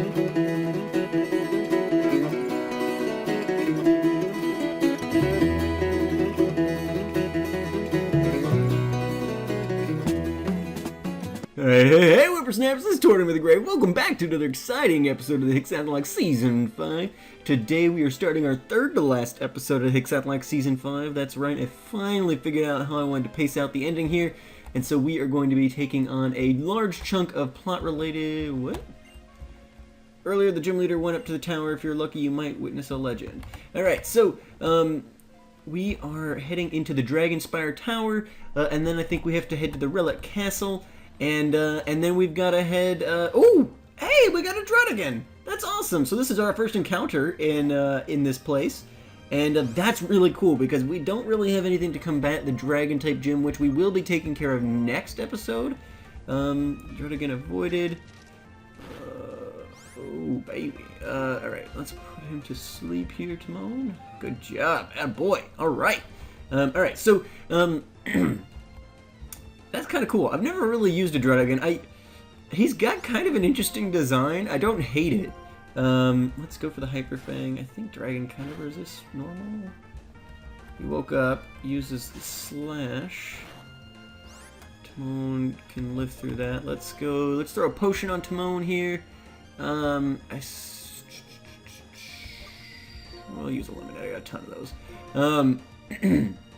Hey, whippersnappers, this is Tortimer the Great. Welcome back to another exciting episode of the Hexath'locke Season 5. Today we are starting our third to last episode of Hexath'locke Season 5. That's right, I finally figured out how I wanted to pace out the ending here. And so we are going to be taking on a large chunk of plot-related... what? Earlier, the gym leader went up to the tower. If you're lucky, you might witness a legend. Alright, so, we are heading into the Dragonspire Tower, and then I think we have to head to the Relic Castle. And then we've got to head, oh! Hey, we got a Druddigan! That's awesome! So this is our first encounter in this place. And that's really cool, because we don't really have anything to combat the Dragon-type gym, which we will be taking care of next episode. Druddigan avoided. Oh, baby. Alright, let's put him to sleep here, Timon. Good job. Boy. Alright. Alright, so, that's kind of cool. I've never really used a Druddigan. He's got kind of an interesting design. I don't hate it. Let's go for the Hyper Fang. I think Dragon kind of resists normal. He woke up, uses the slash. Timon can live through that. Let's go. Let's throw a potion on Timon here. I'll use a limit. I got a ton of those.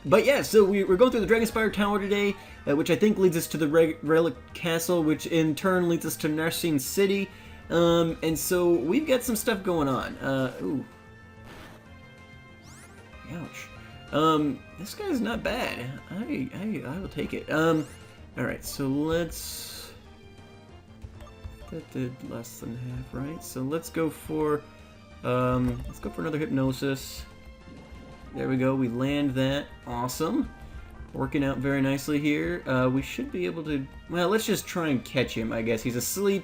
But yeah, so we're going through the Dragonspire Tower today, which I think leads us to the Relic Castle, which in turn leads us to Narcine City. And so we've got some stuff going on. Ooh. Ouch. This guy's not bad. I will take it. Alright, so let's... that did less than half, right? So let's go for another Hypnosis. There we go, we land that. Awesome. Working out very nicely here. We should be able to... well, let's just try and catch him, I guess. He's asleep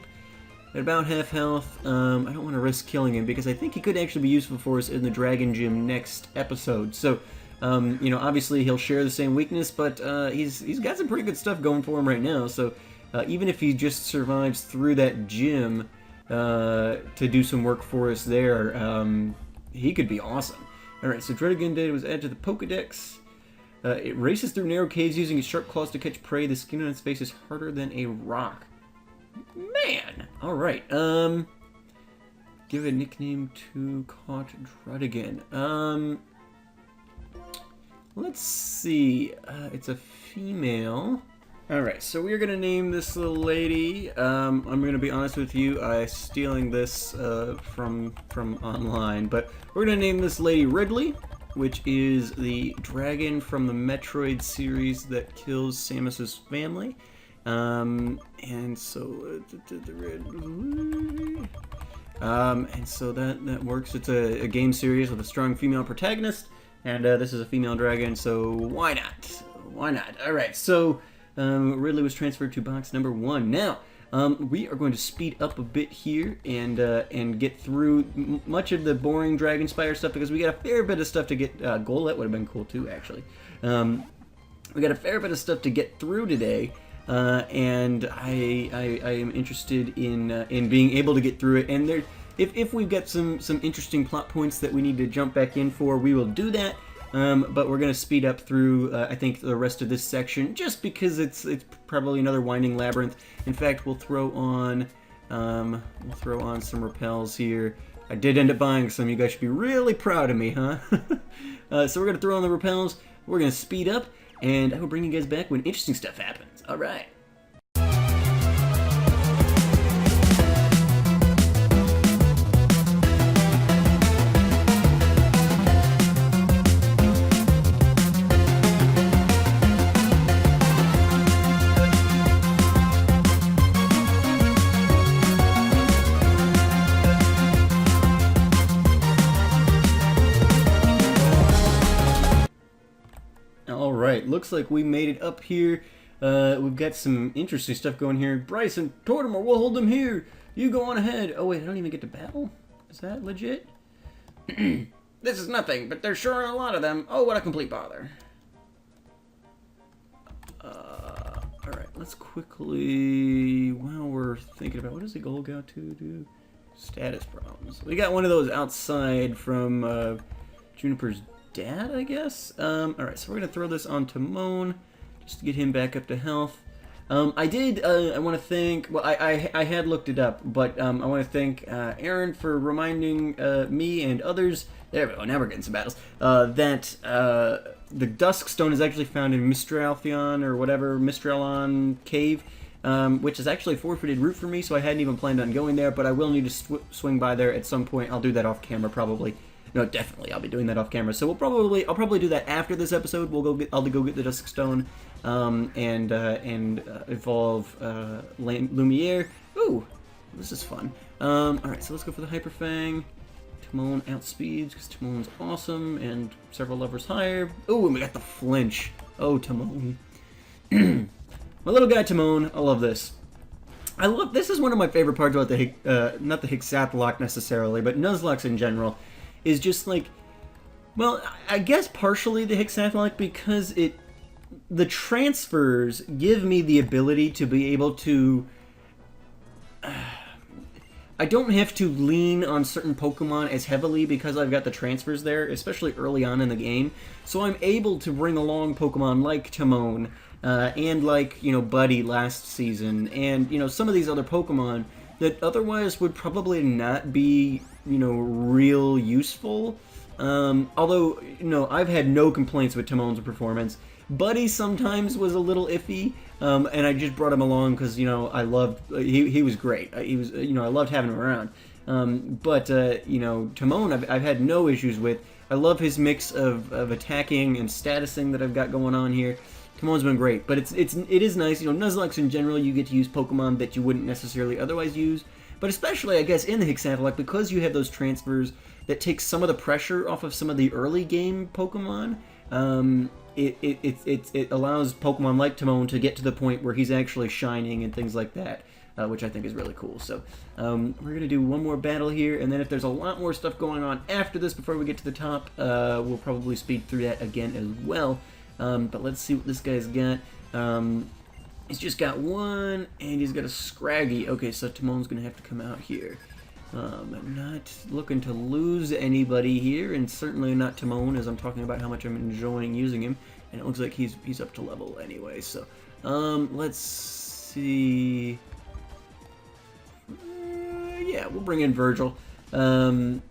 at about half health. I don't want to risk killing him because I think he could actually be useful for us in the Dragon Gym next episode. So, you know, obviously he'll share the same weakness, but he's got some pretty good stuff going for him right now. So, even if he just survives through that gym to do some work for us there, he could be awesome. Alright, so Druddigan data was added to the Pokedex. It races through narrow caves using its sharp claws to catch prey. The skin on its face is harder than a rock. Man! Alright, give a nickname to caught Druddigan. Let's see. It's a female. Alright, so we're gonna name this little lady. I'm gonna be honest with you, I'm stealing this from online, but we're gonna name this lady Ridley, which is the dragon from the Metroid series that kills Samus's family. And so that works. It's a game series with a strong female protagonist, and this is a female dragon, so why not? Why not? Alright, so Ridley was transferred to box number 1. Now, we are going to speed up a bit here and get through much of the boring Dragonspire stuff because we got a fair bit of stuff to get. Golett would have been cool too, actually. We got a fair bit of stuff to get through today, and I am interested in being able to get through it. And there, if we've got some interesting plot points that we need to jump back in for, we will do that. But we're going to speed up through, I think, the rest of this section, just because it's probably another winding labyrinth. In fact, we'll throw on some repels here. I did end up buying some. You guys should be really proud of me, huh? So we're going to throw on the repels. We're going to speed up, and I will bring you guys back when interesting stuff happens. All right. Alright, looks like we made it up here. We've got some interesting stuff going here. Bryce and Tortimer, we'll hold them here. You go on ahead. Oh wait, I don't even get to battle? Is that legit? This is nothing, but there sure are a lot of them. Oh, what a complete bother. Alright, let's quickly, while we're thinking about, what does the goal go to do? Status problems. We got one of those outside from Juniper's dad, I guess? Alright, so we're going to throw this on Timon, just to get him back up to health. I want to thank, well, I had looked it up, but I want to thank Aaron for reminding me and others, there we go, now we're getting some battles, that the Dusk Stone is actually found in Mistraltheon, or whatever, Mistralon Cave, which is actually a forfeited route for me, so I hadn't even planned on going there, but I will need to swing by there at some point. I'll do that off camera, probably. No, definitely, I'll be doing that off camera. So I'll probably do that after this episode. I'll go get the Dusk Stone, and evolve Lumiere. Ooh, this is fun. All right, so let's go for the Hyper Fang. Timon outspeeds because Timon's awesome and several levels higher. Ooh, and we got the flinch. Oh, Timon. My little guy Timon. I love this. This is one of my favorite parts about the not the Hexath'locke necessarily, but Nuzlocke in general. Is just like, well, I guess partially the Hexath'locke because the transfers give me the ability to be able to, I don't have to lean on certain Pokemon as heavily because I've got the transfers there, especially early on in the game. So I'm able to bring along Pokemon like Timon, and like, you know, Buddy last season, and, you know, some of these other Pokemon that otherwise would probably not be, you know, real useful. Although, you know, I've had no complaints with Timon's performance. Buddy sometimes was a little iffy, and I just brought him along because, you know, I loved, he was great. He was, you know, I loved having him around. But you know, Timon I've had no issues with. I love his mix of attacking and statusing that I've got going on here. Timon's been great, but it is nice, you know, Nuzlocke in general, you get to use Pokemon that you wouldn't necessarily otherwise use, but especially, I guess, in the Hexath'locke, because you have those transfers that take some of the pressure off of some of the early game Pokemon, it allows Pokemon like Timon to get to the point where he's actually shining and things like that, which I think is really cool. So, we're going to do one more battle here, and then if there's a lot more stuff going on after this before we get to the top, we'll probably speed through that again as well. But let's see what this guy's got. He's just got one, and he's got a Scraggy. Okay, so Timon's going to have to come out here. I'm not looking to lose anybody here, and certainly not Timon, as I'm talking about how much I'm enjoying using him. And it looks like he's up to level anyway, so... let's see... yeah, we'll bring in Virgil. And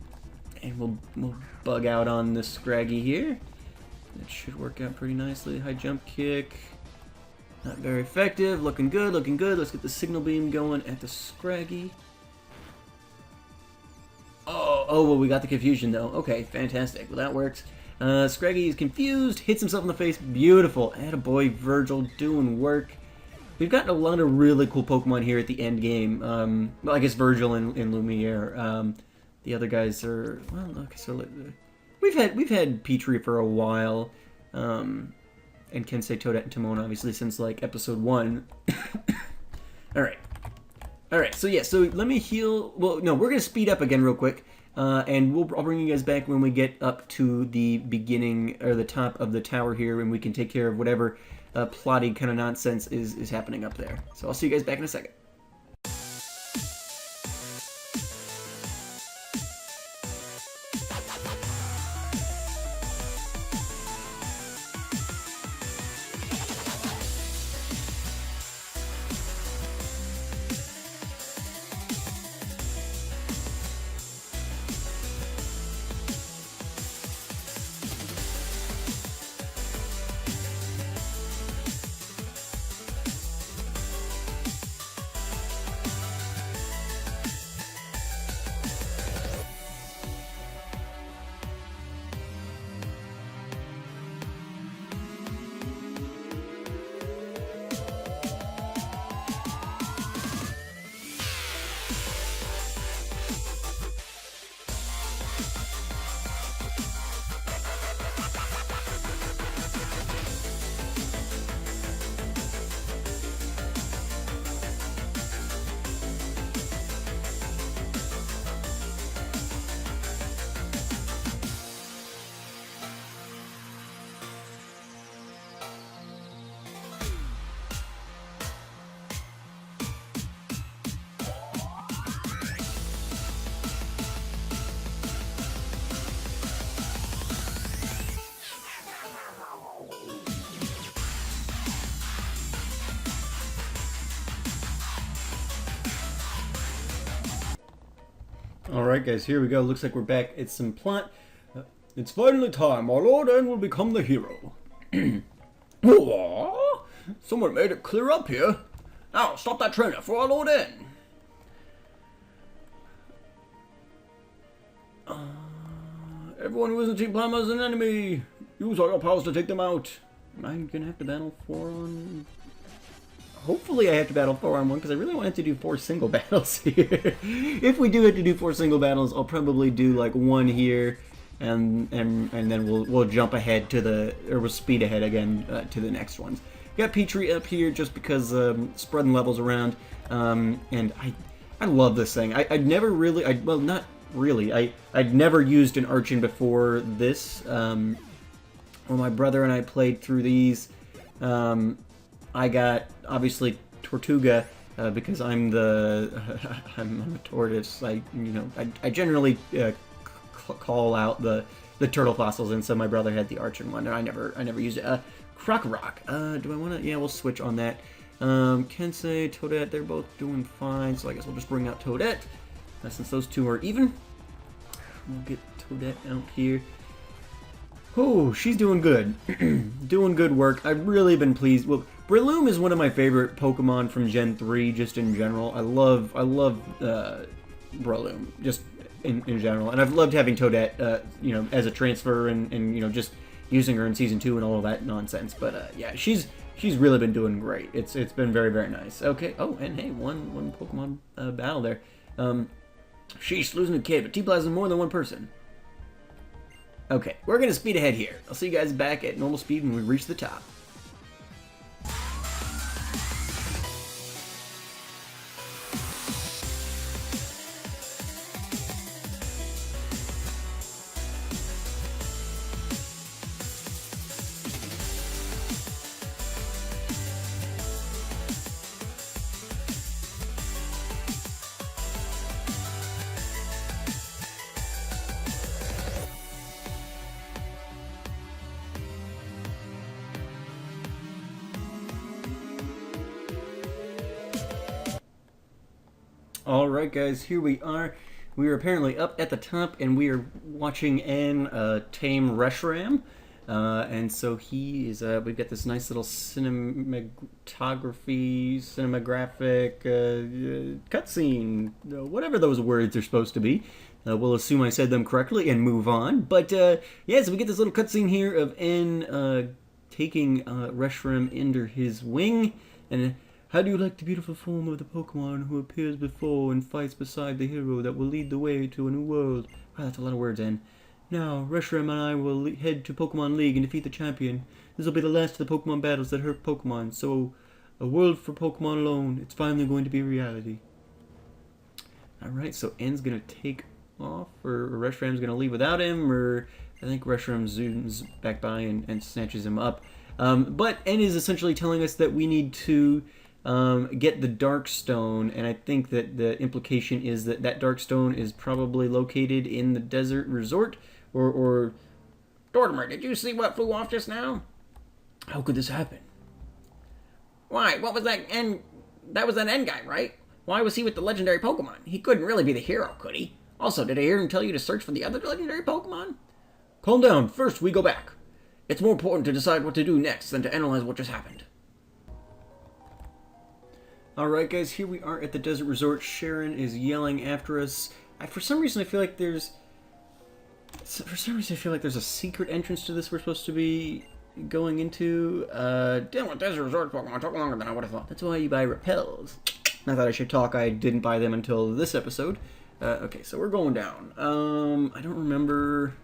we'll bug out on this Scraggy here. That should work out pretty nicely. High jump kick. Not very effective. Looking good, looking good. Let's get the signal beam going at the Scraggy. Oh, well, we got the confusion, though. Okay, fantastic. Well, that works. Scraggy is confused. Hits himself in the face. Beautiful. Attaboy, Virgil, doing work. We've gotten a lot of really cool Pokemon here at the end game. Well, I guess Virgil and Lumiere. The other guys are... Well, okay, so... We've had Petrie for a while, and Kensei, Toadette, and Timon, obviously, since, like, episode 1. Alright, so yeah, so let me heal... Well, no, we're going to speed up again real quick, and I'll bring you guys back when we get up to the beginning, or the top of the tower here, and we can take care of whatever plotty kind of nonsense is happening up there. So I'll see you guys back in a second. Alright guys, here we go. Looks like we're back at some plot. It's finally time. Our Lord N will become the hero. Oh, someone made it clear up here. Now, stop that trainer for our Lord N. Everyone who isn't Team Plasma is an enemy. Use all your powers to take them out. Am I gonna have to battle 4 on... Hopefully I have to battle 4 on 1, because I really wanted to do 4 single battles here. If we do have to do 4 single battles, I'll probably do like 1 here, and then we'll jump ahead to the, or we'll speed ahead again to the next ones. Got Petrie up here just because spreading levels around, and I love this thing. I'd never really, well, not really, I'd never used an Archon before this. When my brother and I played through these, I got, obviously, Tortuga, because I'm I'm a tortoise. I generally call out the turtle fossils, and so my brother had the Archon one, and I never used it. Rock. Do I want to? Yeah, we'll switch on that. Kensei, Toadette, they're both doing fine, so I guess we'll just bring out Toadette, since those two are even. We'll get Toadette out here. Oh, she's doing good. Doing good work. I've really been pleased. Well, Breloom is one of my favorite Pokemon from Gen 3, just in general. I love Breloom, just in general. And I've loved having Toadette, as a transfer and just using her in Season 2 and all of that nonsense. But, yeah, she's really been doing great. It's been very, very nice. Okay, oh, and hey, one Pokemon battle there. Sheesh, losing a kid, but T-Plasma is more than one person. Okay, we're going to speed ahead here. I'll see you guys back at normal speed when we reach the top. Alright guys, here we are. We are apparently up at the top, and we are watching N tame Reshiram. And so he is, we've got this nice little cinematographic cutscene, whatever those words are supposed to be. We'll assume I said them correctly and move on. But, yeah, so we get this little cutscene here of N taking Reshiram under his wing, and... How do you like the beautiful form of the Pokemon who appears before and fights beside the hero that will lead the way to a new world? Wow, that's a lot of words, N. Now, Reshiram and I will head to Pokemon League and defeat the champion. This will be the last of the Pokemon battles that hurt Pokemon, so a world for Pokemon alone. It's finally going to be reality. Alright, so N's going to take off, or Reshiram's going to leave without him, or I think Reshiram zooms back by and snatches him up. But N is essentially telling us that we need to... get the Dark Stone, and I think that the implication is that that Dark Stone is probably located in the desert resort, or... Tortimer, did you see what flew off just now? How could this happen? Why, what was that N... That was that N guy, right? Why was he with the legendary Pokemon? He couldn't really be the hero, could he? Also, did I hear him tell you to search for the other legendary Pokemon? Calm down, first we go back. It's more important to decide what to do next than to analyze what just happened. Alright guys, here we are at the desert resort. Sharon is yelling after us. For some reason I feel like there's a secret entrance to this we're supposed to be going into. Damn, what desert resort Pokemon took longer than I would have thought. That's why you buy repels. Not that I should talk, I didn't buy them until this episode. Okay, so we're going down. I don't remember...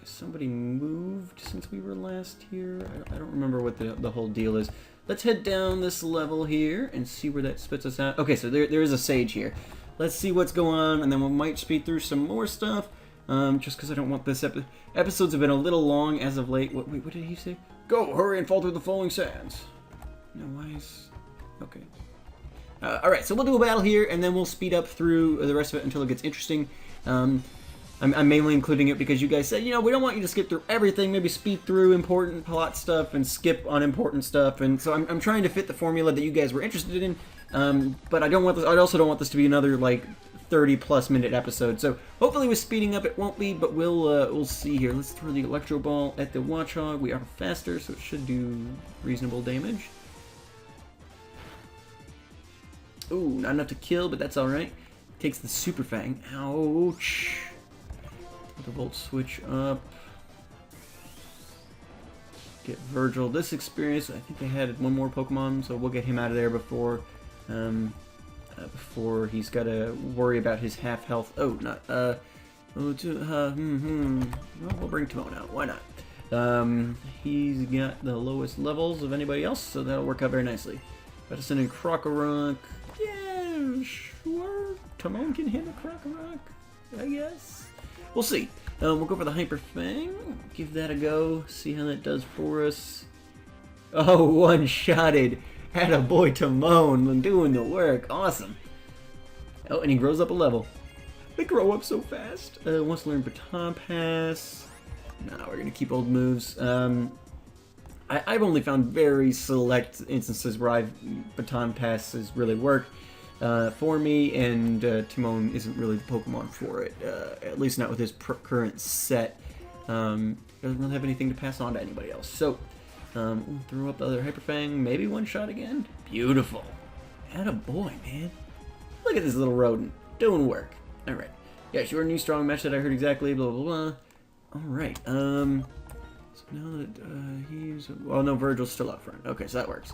Somebody moved since we were last here. I don't remember what the whole deal is. Let's head down this level here and see where that spits us out. Okay, so there is a sage here. Let's see what's going on, and then we might speed through some more stuff. Just because I don't want this episodes have been a little long as of late. Wait, what did he say? Go, hurry and fall through the flowing sands. No, why is... Okay. Alright, so we'll do a battle here, and then we'll speed up through the rest of it until it gets interesting. I'm mainly including it because you guys said, you know, we don't want you to skip through everything. Maybe speed through important plot stuff and skip unimportant stuff. And so I'm trying to fit the formula that you guys were interested in. But I don't want this. I also don't want this to be another like 30+ minute episode. So hopefully with speeding up it won't be, but we'll see here. Let's throw the Electro Ball at the Watchog. We are faster, so it should do reasonable damage. Ooh, not enough to kill, but that's all right. Takes the Super Fang. Ouch. The Volt switch up. Get Virgil this experience. I think they had one more Pokemon, so we'll get him out of there before he's got to worry about his half health. Oh, not well, we'll bring Timon out. Why not? He's got the lowest levels of anybody else, so that'll work out very nicely. Medicine and Krokorok. Yeah, sure. Timon can hit a Krokorok, I guess. We'll see. We'll go for the Hyper Fang. Give that a go. See how that does for us. Oh, one-shotted. Had a boy Timon doing the work. Awesome. Oh, and he grows up a level. They grow up so fast. Wants to learn Baton Pass. No, we're going to keep old moves. I've only found very select instances where Baton Passes really work. For me, and Timon isn't really the Pokemon for it, at least not with his current set. Doesn't really have anything to pass on to anybody else. So, we'll throw up the other Hyper Fang, maybe one shot again. Beautiful. Attaboy, man. Look at this little rodent, doing work. Alright. Yes, you're a new strong match that I heard exactly, blah, blah, blah. Alright, so now that he's... Well, no, Virgil's still up front. Okay, so that works.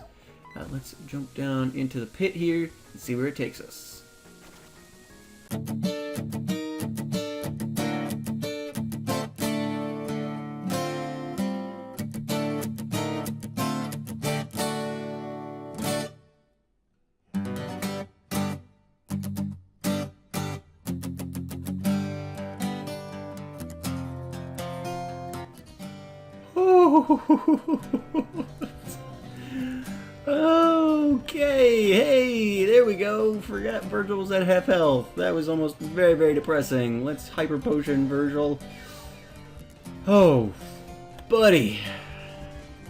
Let's jump down into the pit here and see where it takes us. Okay, hey, there we go. Forgot Virgil was at half health. That was almost very, very depressing. Let's Hyper Potion Virgil. Oh, buddy.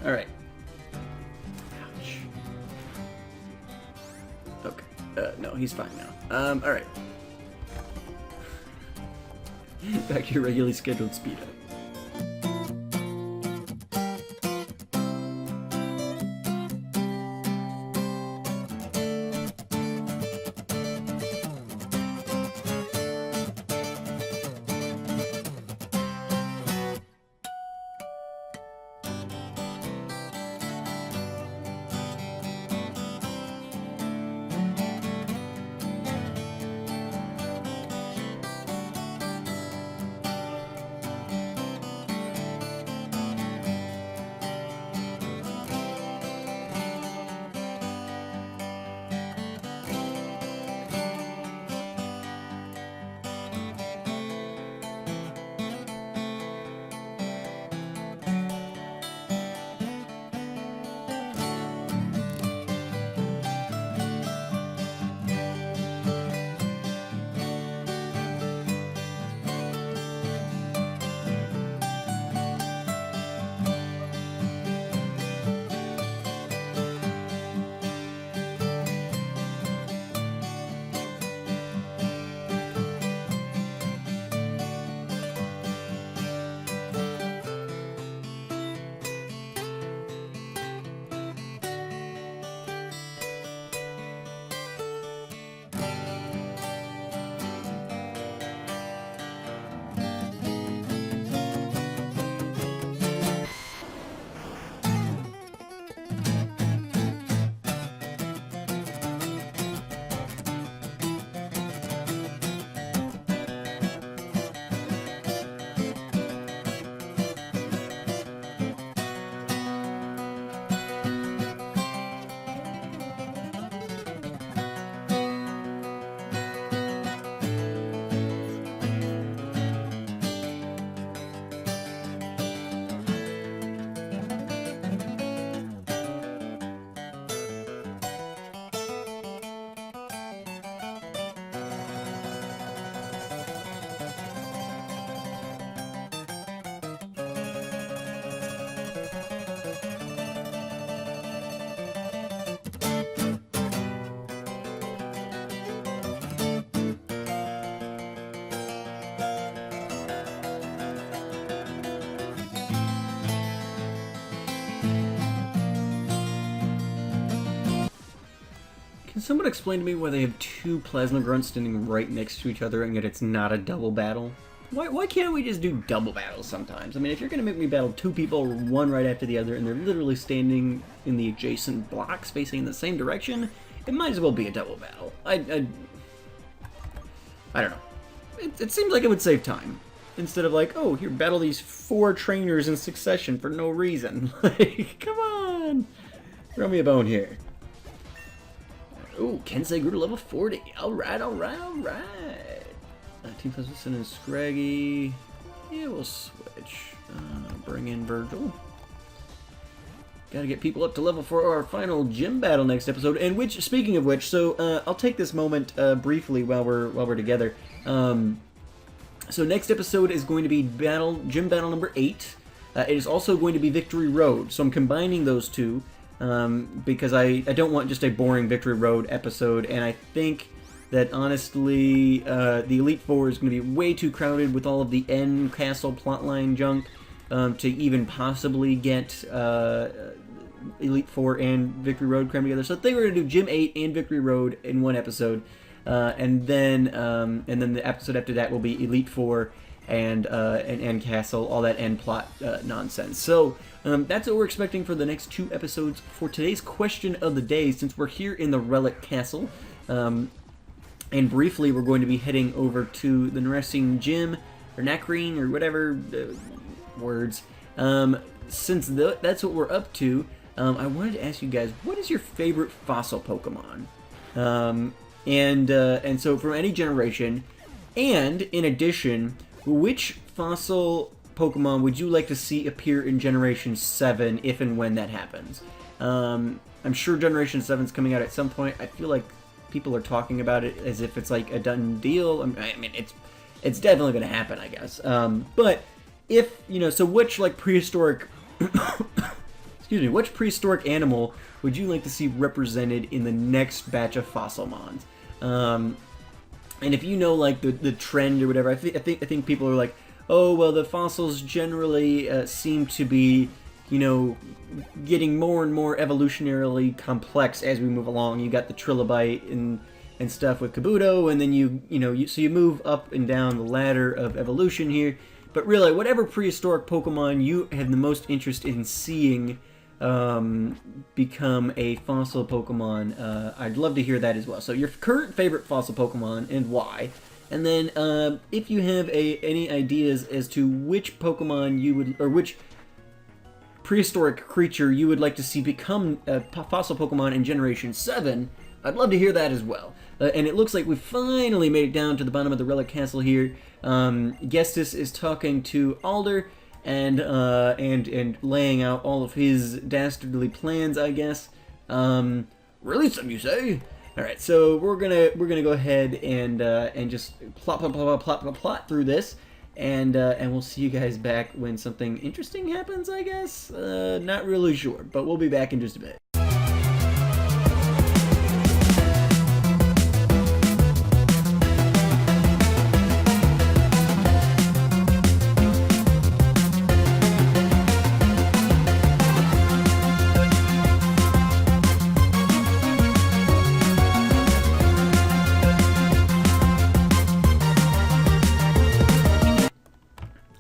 Alright. Ouch. Okay, no, he's fine now. Alright. Back to your regularly scheduled speed up. Can someone explain to me why they have two plasma grunts standing right next to each other and yet it's not a double battle? Why can't we just do double battles sometimes? I mean, if you're going to make me battle two people, one right after the other, and they're literally standing in the adjacent blocks facing in the same direction, it might as well be a double battle. I don't know. It seems like it would save time. Instead of like, oh, here, battle these 4 trainers in succession for no reason. Like, come on! Throw me a bone here. Ooh, Kensei grew to level 40. Alright, alright, alright. Team Pleasant and Scraggy. Yeah, we'll switch. Bring in Virgil. Gotta get people up to level for our final gym battle next episode. And which, speaking of which, so I'll take this moment briefly while we're together. So next episode is going to be gym battle number 8. It is also going to be Victory Road. So I'm combining those two because I don't want just a boring Victory Road episode, and I think that honestly the Elite Four is going to be way too crowded with all of the N Castle plotline junk to even possibly get Elite Four and Victory Road crammed together. So I think we're going to do Gym 8 and Victory Road in one episode. And then the episode after that will be Elite Four and End Castle, all that end plot nonsense. So that's what we're expecting for the next 2 episodes. For today's question of the day, since we're here in the Relic Castle, and briefly we're going to be heading over to the Nursing Gym or Nakreen or whatever words. Since that's what we're up to, I wanted to ask you guys, what is your favorite fossil Pokemon? And so from any generation, and in addition, which fossil Pokemon would you like to see appear in Generation 7 if and when that happens? I'm sure Generation 7 is coming out at some point. I feel like people are talking about it as if it's like a done deal. I mean, it's definitely going to happen, I guess. But if, so which like prehistoric, excuse me, which prehistoric animal would you like to see represented in the next batch of fossil mons? And if you know like the trend or whatever, I think people are like, oh well, the fossils generally seem to be, getting more and more evolutionarily complex as we move along. You got the trilobite and stuff with Kabuto, and then so you move up and down the ladder of evolution here. But really, whatever prehistoric Pokemon you have the most interest in seeing become a fossil Pokemon, I'd love to hear that as well. So your current favorite fossil Pokemon and why, and then if you have any ideas as to which Pokemon you would, or which prehistoric creature you would like to see become a fossil Pokemon in Generation 7, I'd love to hear that as well. And it looks like we finally made it down to the bottom of the Relic Castle here. Gestus is talking to Alder, and laying out all of his dastardly plans, I guess. Release them, you say? All right, so we're gonna go ahead and just plot through this, and we'll see you guys back when something interesting happens, I guess. Not really sure, but we'll be back in just a bit.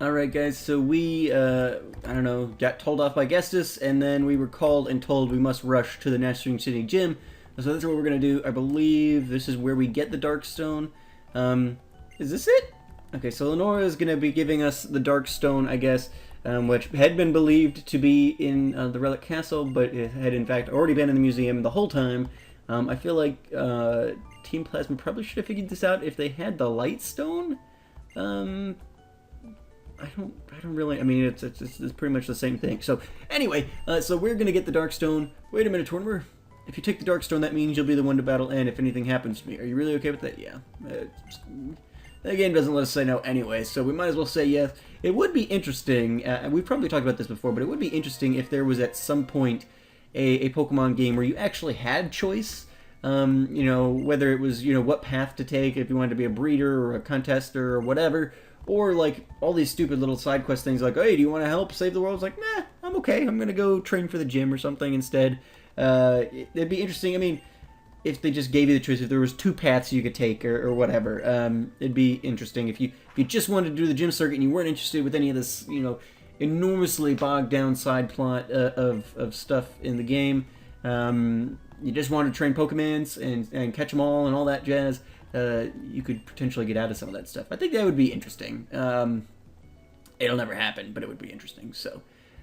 Alright guys, so we, got told off by Gestus, and then we were called and told we must rush to the Nashing City Gym. So that's what we're going to do. I believe this is where we get the Darkstone. Is this it? Okay, so Lenora is going to be giving us the Darkstone, I guess, which had been believed to be in the Relic Castle, but it had in fact already been in the museum the whole time. I feel like Team Plasma probably should have figured this out if they had the Lightstone. I don't really, I mean, it's pretty much the same thing. So, anyway, so we're going to get the Darkstone. Wait a minute, Tortimer. If you take the Darkstone, that means you'll be the one to battle N if anything happens to me. Are you really okay with that? Yeah. The game doesn't let us say no anyway, so we might as well say yes. It would be interesting, we've probably talked about this before, but it would be interesting if there was at some point a Pokemon game where you actually had choice. Whether it was, what path to take, if you wanted to be a breeder or a contester or whatever. Or, like, all these stupid little side quest things like, hey, do you want to help save the world? It's like, nah, I'm okay. I'm going to go train for the gym or something instead. It'd be interesting. I mean, if they just gave you the choice, if there was 2 paths you could take or whatever. It'd be interesting if you just wanted to do the gym circuit and you weren't interested with any of this, you know, enormously bogged down side plot of stuff in the game. You just want to train Pokemons and catch them all and all that jazz. You could potentially get out of some of that stuff. I think that would be interesting. It'll never happen, but it would be interesting. So,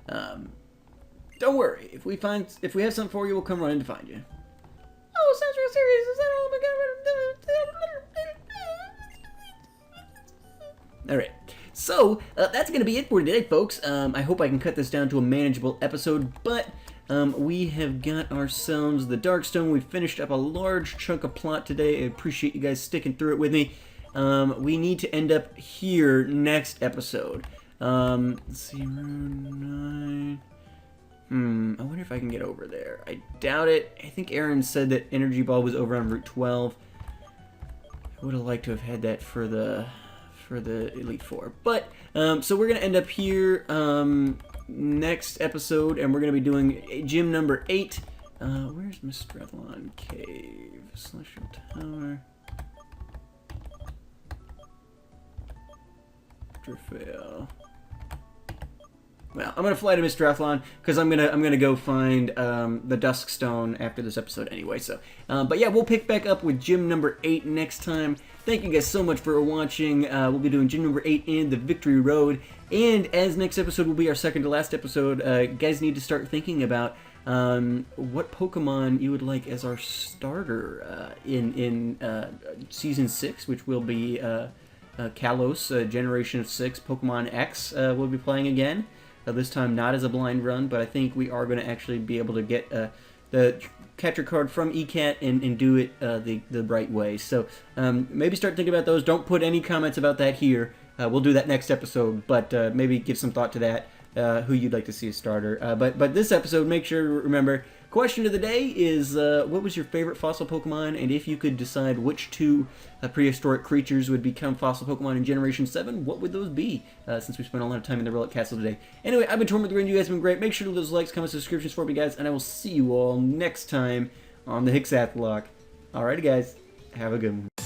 don't worry. If we have something for you, we'll come running to find you. Oh, sounds real serious. Is that all? All right. So, that's going to be it for today, folks. I hope I can cut this down to a manageable episode, but we have got ourselves the Darkstone. We finished up a large chunk of plot today. I appreciate you guys sticking through it with me. We need to end up here next episode. Let's see, Route 9. I wonder if I can get over there. I doubt it. I think Aaron said that Energy Ball was over on Route 12. I would have liked to have had that for the Elite Four. But, so we're going to end up here next episode, and we're going to be doing gym number 8. Where's Mistrethlon Cave? Celestial Tower. Drifale. Well, I'm gonna fly to Mistrethlon because I'm gonna go find the Dusk Stone after this episode anyway. So, but yeah, we'll pick back up with gym number 8 next time. Thank you guys so much for watching. We'll be doing gym number 8 and the Victory Road. And as next episode will be our second to last episode, you guys need to start thinking about what Pokemon you would like as our starter in Season 6, which will be Kalos, Generation of 6, Pokemon X will be playing again. This time not as a blind run, but I think we are going to actually be able to get the catcher card from ECAT and do it the right way. So maybe start thinking about those. Don't put any comments about that here. We'll do that next episode, but maybe give some thought to that, who you'd like to see as starter. But this episode, make sure to remember, question of the day is, what was your favorite fossil Pokemon? And if you could decide which 2 prehistoric creatures would become fossil Pokemon in Generation 7, what would those be? Since we spent a lot of time in the Relic Castle today. Anyway, I've been Tortimer the Green. You guys have been great. Make sure to leave those likes, comments, subscriptions for me, guys. And I will see you all next time on the Hexath'locke. Alrighty, guys. Have a good one.